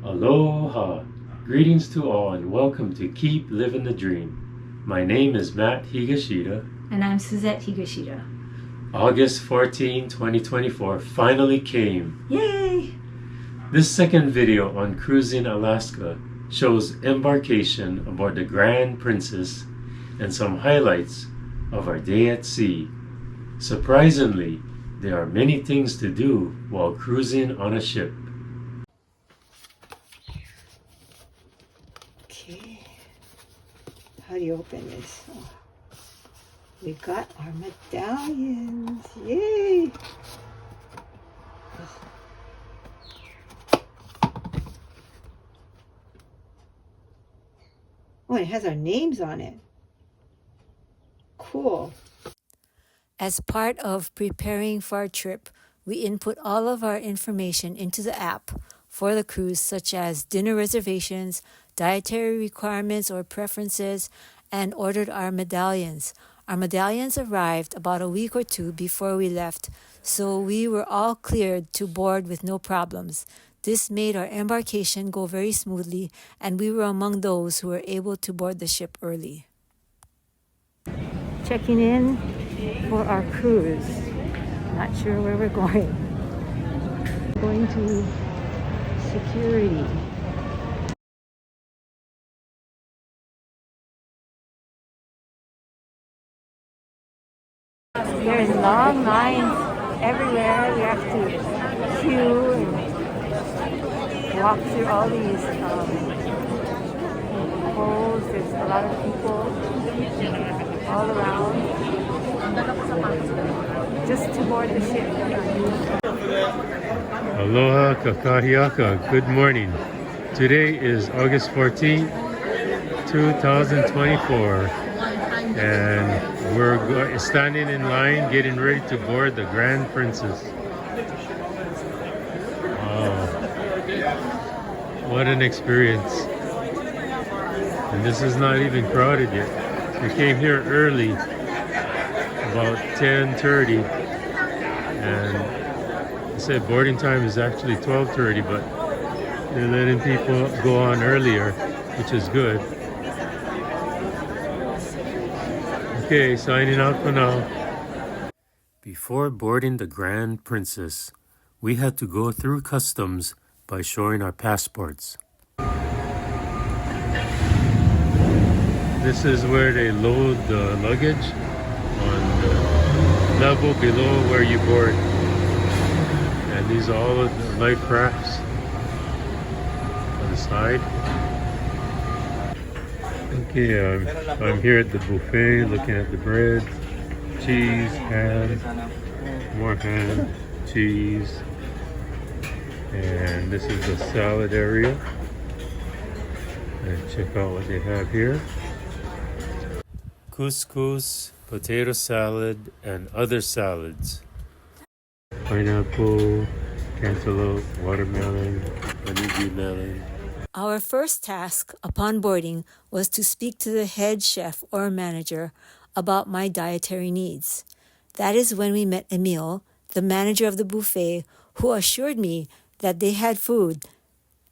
Aloha! Greetings to all and welcome to Keep Living the Dream. My name is Matt Higashida. And I'm Susette Higashida. August 14, 2024 finally came. Yay! This second video on cruising Alaska shows embarkation aboard the Grand Princess and some highlights of our day at sea. Surprisingly, there are many things to do while cruising on a ship. Okay. How do you open this? Oh. We got our medallions. Yay! Oh, it has our names on it. Cool. As part of preparing for our trip, we input all of our information into the app for the cruise, such as dinner reservations, dietary requirements or preferences, and ordered our medallions. Our medallions arrived about a week or two before we left, so we were all cleared to board with no problems. This made our embarkation go very smoothly, and we were among those who were able to board the ship early. Checking in for our cruise. Not sure where we're going. Going to security. There's long lines everywhere. We have to queue and walk through all these holes. There's a lot of people all around just to board the ship. Aloha kakahiaka, good morning. Today is August 14th, 2024, and we're standing in line getting ready to board the Grand Princess. Oh, what an experience. And this is not even crowded yet. We came here early, about 10:30, and they said boarding time is actually 12:30, but they're letting people go on earlier, which is good. Okay, signing out for now. Before boarding the Grand Princess, we had to go through customs by showing our passports. This is where they load the luggage on the level below where you board. And these are all of the life rafts on the side. Okay, I'm here at the buffet looking at the bread, cheese, ham, more ham, cheese, and this is the salad area. And check out what they have here. Couscous, potato salad, and other salads. Pineapple, cantaloupe, watermelon, honeydew melon. Our first task upon boarding was to speak to the head chef or manager about my dietary needs. That is when we met Emil, the manager of the buffet, who assured me that they had food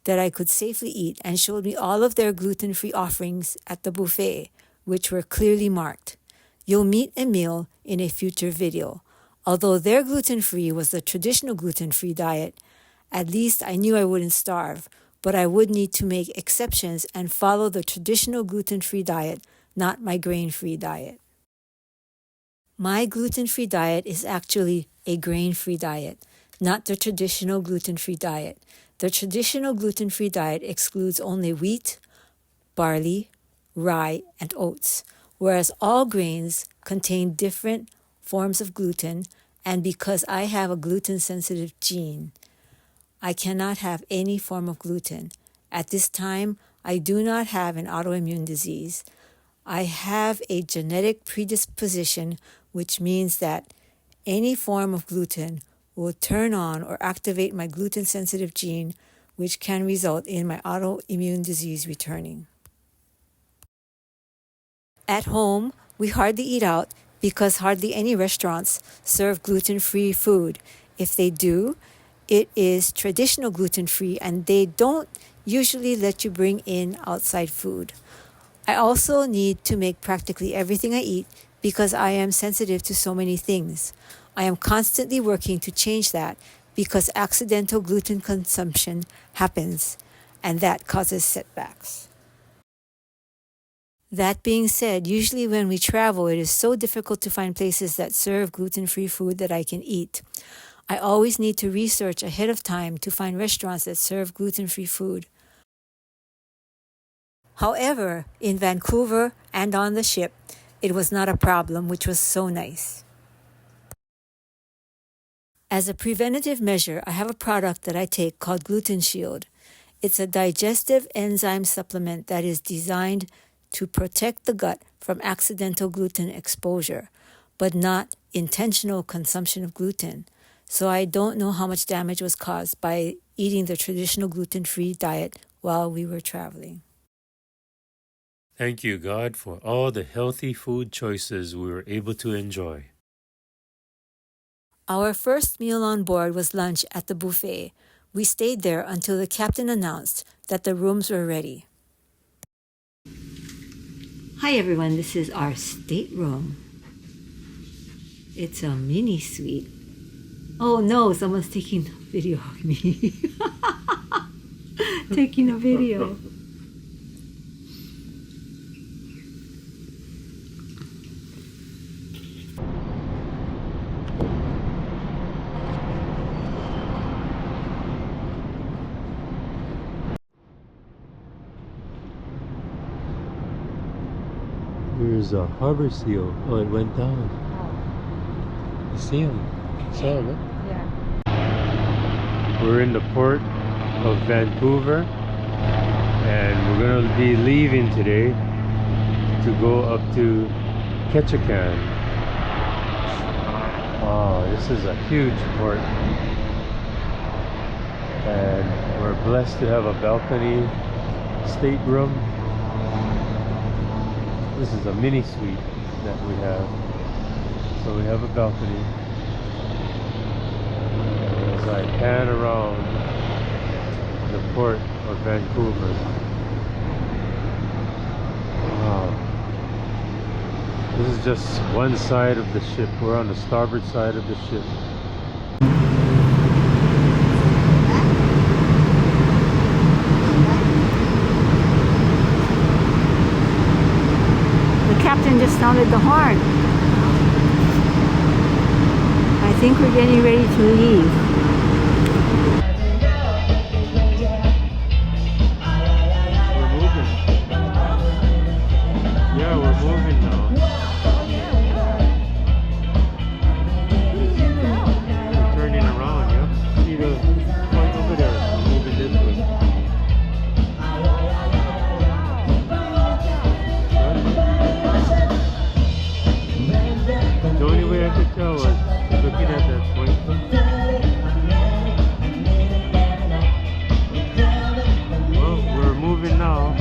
that I could safely eat and showed me all of their gluten-free offerings at the buffet, which were clearly marked. You'll meet Emil in a future video. Although their gluten-free was the traditional gluten-free diet, at least I knew I wouldn't starve, but I would need to make exceptions and follow the traditional gluten-free diet, not my grain-free diet. My gluten-free diet is actually a grain-free diet, not the traditional gluten-free diet. The traditional gluten-free diet excludes only wheat, barley, rye, and oats, whereas all grains contain different forms of gluten, and because I have a gluten-sensitive gene, I cannot have any form of gluten. At this time, I do not have an autoimmune disease. I have a genetic predisposition, which means that any form of gluten will turn on or activate my gluten-sensitive gene, which can result in my autoimmune disease returning. At home, we hardly eat out because hardly any restaurants serve gluten-free food. If they do, it is traditional gluten-free and they don't usually let you bring in outside food. I also need to make practically everything I eat because I am sensitive to so many things. I am constantly working to change that because accidental gluten consumption happens and that causes setbacks. That being said, usually when we travel, it is so difficult to find places that serve gluten-free food that I can eat. I always need to research ahead of time to find restaurants that serve gluten-free food. However, in Vancouver and on the ship, it was not a problem, which was so nice. As a preventative measure, I have a product that I take called Gluten Shield. It's a digestive enzyme supplement that is designed to protect the gut from accidental gluten exposure, but not intentional consumption of gluten. So I don't know how much damage was caused by eating the traditional gluten-free diet while we were traveling. Thank you, God, for all the healthy food choices we were able to enjoy. Our first meal on board was lunch at the buffet. We stayed there until the captain announced that the rooms were ready. Hi everyone, this is our stateroom. It's a mini suite. Oh no, someone's taking a video of me. Taking a video. Here's a harbor seal. Oh, it went down. You see him? Saw him, huh? Yeah. We're in the port of Vancouver and we're going to be leaving today to go up to Ketchikan. Wow, this is a huge port and we're blessed to have a balcony stateroom. This is a mini suite that we have. So we have a balcony. As I pan around the port of Vancouver. Wow. This is just one side of the ship. We're on the starboard side of the ship. Captain just sounded the horn. I think we're getting ready to leave. We're moving. Yeah, we're moving now. We're turning around, yeah? See the point over there? We're moving this way. The only way I could tell was looking at that point. Well, we're moving now.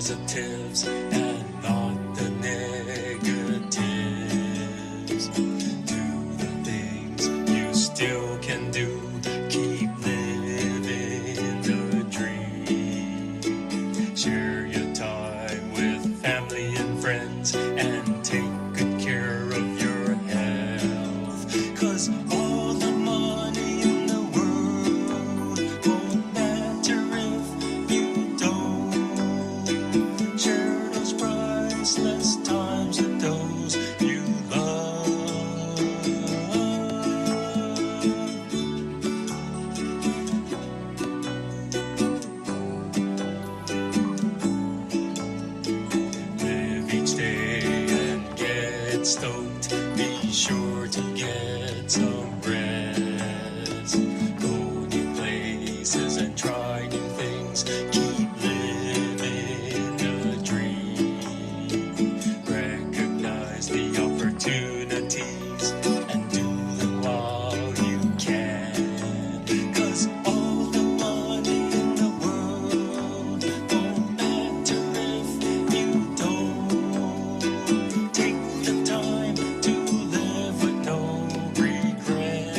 positives and not the negatives. Do the things you still can do. Keep living the dream. Share your time with family and friends and take good care of your health. 'Cause all the money in the world won't matter dreams. Keep living the dream. Recognize the opportunities and do them while you can. 'Cause all the money in the world won't matter if you don't take the time to live with no regrets.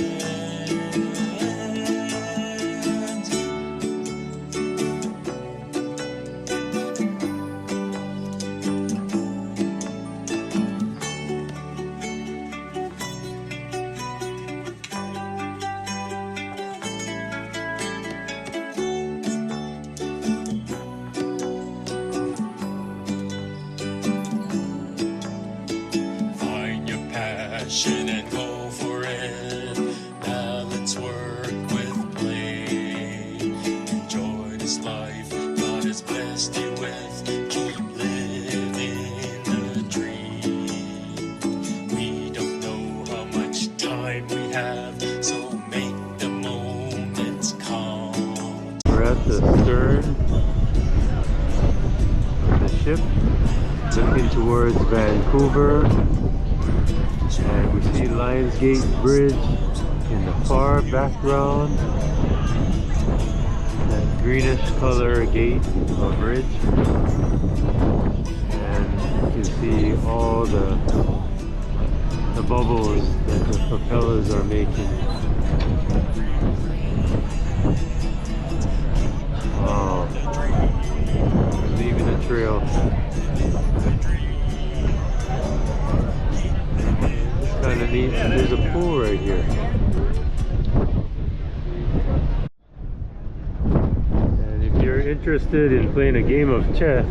Find your passion and go for it. Balance work with play. Enjoy this life God has blessed you with. Keep living the dream. We don't know how much time we have, so make the moments count. We're at the stern of the ship, looking towards Vancouver, and we see Lionsgate Bridge in the far background. That greenish color gate or bridge, and you can see all the bubbles that the propellers are making. Wow. Leaving a trail. It's kind of neat. There's a pool right here. And if you're interested in playing a game of chess,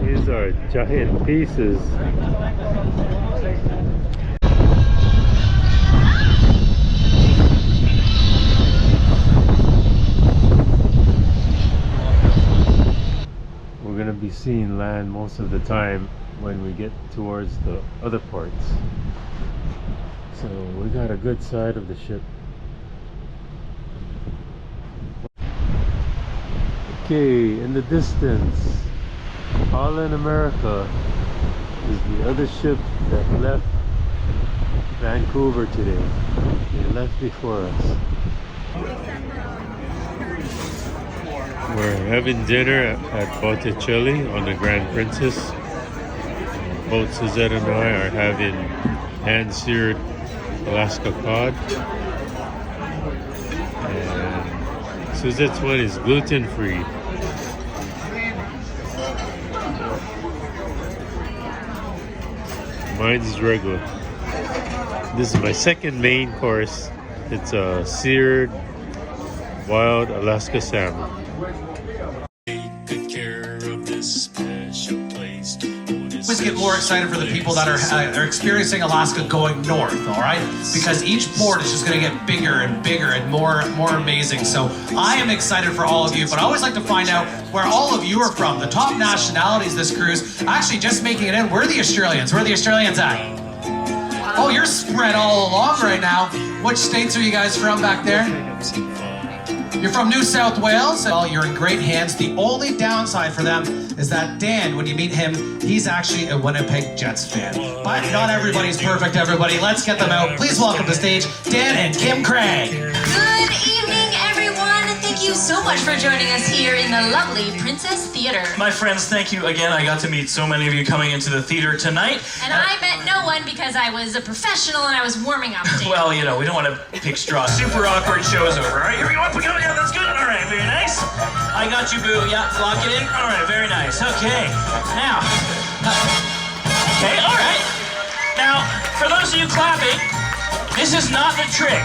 these are giant pieces. We're going to be seeing land most of the time when we get towards the other parts. So we got a good side of the ship. Okay, in the distance, Holland America is the other ship that left Vancouver today. They left before us. We're having dinner at Botticelli on the Grand Princess. Both Susette and I are having hand-seared Alaska cod. And Susette's one is gluten-free. Mine's regular. This is my second main course. It's a seared wild Alaska salmon. Take good care of this special place. Always get more excited for the people that are experiencing Alaska going north, all right? Because each port is just going to get bigger and bigger and more amazing. So I am excited for all of you, but I always like to find out where all of you are from. The top nationalities this cruise, actually just making it in. Where are the Australians? Where are the Australians at? Oh, you're spread all along right now. Which states are you guys from back there? You're from New South Wales? Well, you're in great hands. The only downside for them is that Dan, when you meet him, he's actually a Winnipeg Jets fan. But not everybody's perfect, everybody. Let's get them out. Please welcome to stage Dan and Kim Craig. Good evening, everyone. Thank you so much for joining us here in the lovely Princess Theater. My friends, thank you again. I got to meet so many of you coming into the theater tonight. And I met no one because I was a professional and I was warming up. Well, you know, we don't want to pick straws. Super awkward show's over. All right, here we go. Up we go. Yeah, that's good. All right, very nice. I got you, boo. Yeah, lock it in. All right, very nice. Okay, now. Okay, all right. Now, for those of you clapping, this is not the trick.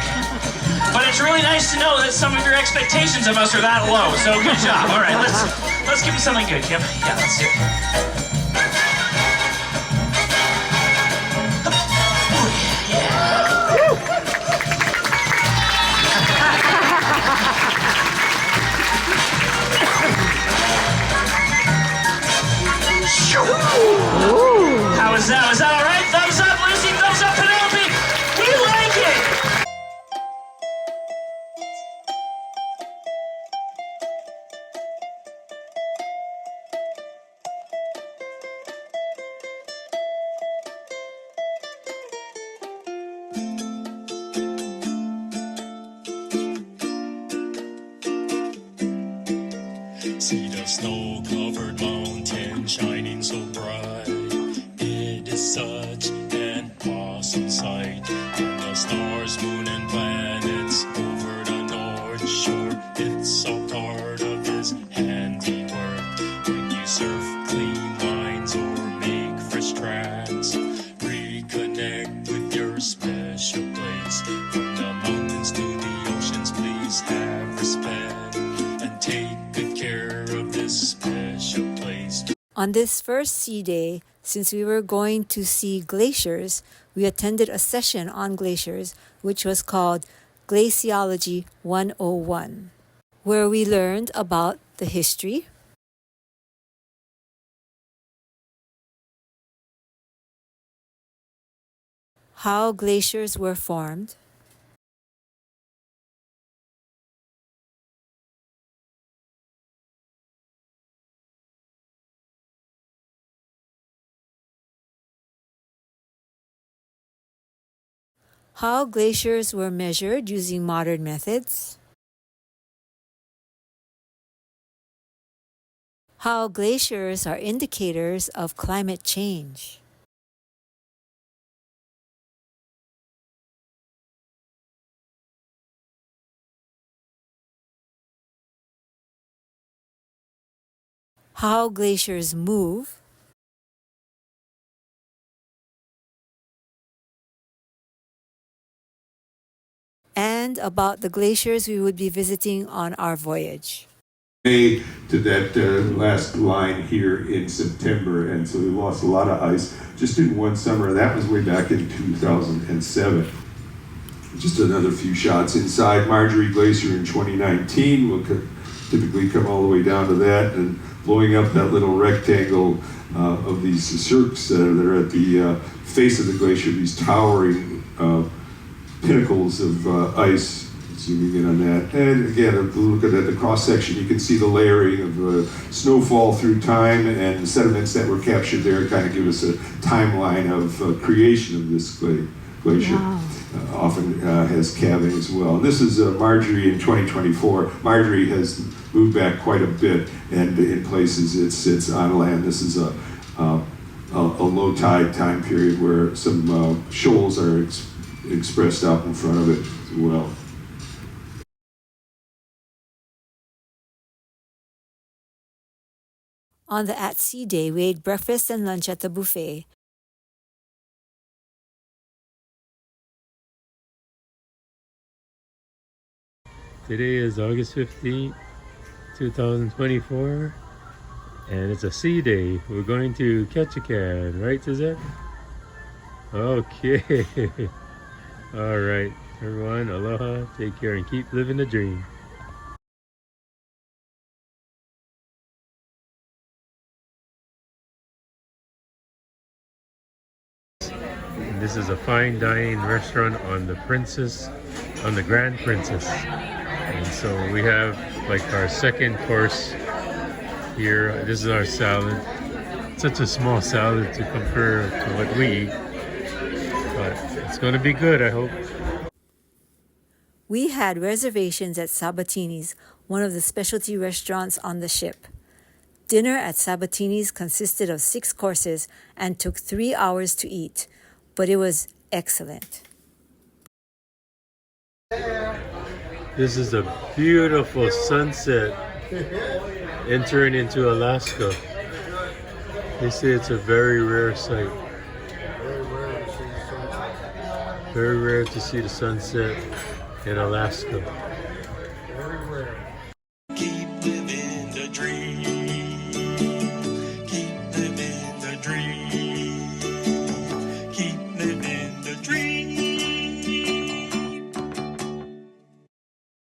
But it's really nice to know that some of your expectations of us are that low. So good job. All right, let's give you something good, Kim. Yeah, let's do it. How was that? Was that all right? Thumbs up, Lucy. Thumbs up, Penelope. We like it. See the snow-covered mountain shining so bright. It is such an awesome sight. And the stars, moon, and planets over the North Shore. It's all part of his handiwork. When you surf clean lines or make fresh tracks, reconnect with your special place. From the mountains to the oceans, please have respect and take good care of this special place. On this first sea day, since we were going to see glaciers, we attended a session on glaciers, which was called Glaciology 101, where we learned about the history, how glaciers were formed, how glaciers were measured using modern methods, how glaciers are indicators of climate change, how glaciers move, and about the glaciers we would be visiting on our voyage. May to that last line here in September, and so we lost a lot of ice just in one summer. That was way back in 2007. Just another few shots inside Marjorie Glacier in 2019. We'll typically come all the way down to that and blowing up that little rectangle of these cirques that are at the face of the glacier, these towering pinnacles of ice. Zooming in on that. And again, if you look at the cross-section, you can see the layering of snowfall through time, and the sediments that were captured there kind of give us a timeline of creation of this glacier. Wow. Often has calving as well. And this is Marjorie in 2024. Marjorie has moved back quite a bit, and in places it's on land. This is a low tide time period where some shoals are expressed out in front of it as well. On the at-sea day, we ate breakfast and lunch at the buffet. Today is August 15th, 2024, and it's a sea day. We're going to Ketchikan, right, Susette? Okay. All right, everyone, aloha, take care, and keep living the dream. This is a fine dining restaurant on the Grand Princess. And so we have like our second course here. This is our salad. Such a small salad to compare to what we eat. But it's going to be good, I hope. We had reservations at Sabatini's, one of the specialty restaurants on the ship. Dinner at Sabatini's consisted of 6 courses and took 3 hours to eat, but it was excellent. This is a beautiful sunset entering into Alaska. They say it's a very rare sight. Very rare to see the sunset in Alaska.